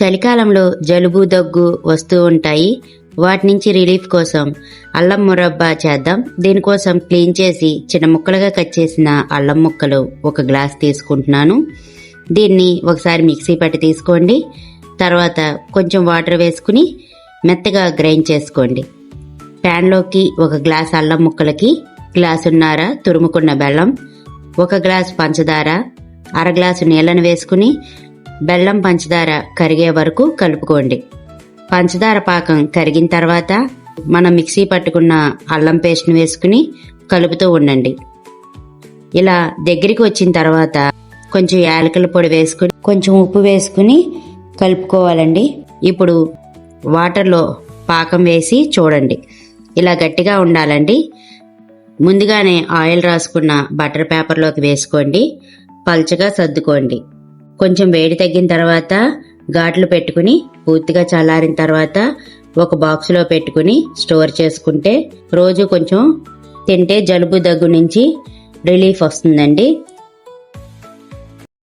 చలికాలంలో జలుబు దగ్గు వస్తూ ఉంటాయి. వాటి నుంచి రిలీఫ్ కోసం అల్లం మురబ్బా చేద్దాం. దీనికోసం క్లీన్ చేసి చిన్న ముక్కలుగా కట్ చేసిన అల్లం ముక్కలు 1 గ్లాస్ తీసుకుంటున్నాను. దీన్ని ఒకసారి మిక్సీ పట్టి తీసుకోండి. తర్వాత కొంచెం వాటర్ వేసుకుని మెత్తగా గ్రైండ్ చేసుకోండి. ప్యాన్లోకి 1 గ్లాస్ అల్లం ముక్కలకి గ్లాసున్నర తురుముకున్న బెల్లం, 1 గ్లాస్ పంచదార, 1/2 గ్లాసు నీళ్లను వేసుకుని బెల్లం పంచదార కరిగే వరకు కలుపుకోండి. పంచదార పాకం కరిగిన తర్వాత మనం మిక్సీ పట్టుకున్న అల్లం పేస్ట్ని వేసుకుని కలుపుతూ ఉండండి. ఇలా దగ్గరికి వచ్చిన తర్వాత కొంచెం యాలకుల పొడి వేసుకుని కొంచెం ఉప్పు వేసుకుని కలుపుకోవాలండి. ఇప్పుడు వాటర్లో పాకం వేసి చూడండి. ఇలా గట్టిగా ఉండాలండి. ముందుగానే ఆయిల్ రాసుకున్న బటర్ పేపర్లోకి వేసుకోండి. పల్చగా సర్దుకోండి. కొంచెం వేడి తగ్గిన తర్వాత ఘాట్లు పెట్టుకుని పూర్తిగా చల్లారిన తర్వాత ఒక బాక్సులో పెట్టుకుని స్టోర్ చేసుకుంటే రోజు కొంచెం తింటే జలుబు దగ్గు నుంచి రిలీఫ్ వస్తుందండి.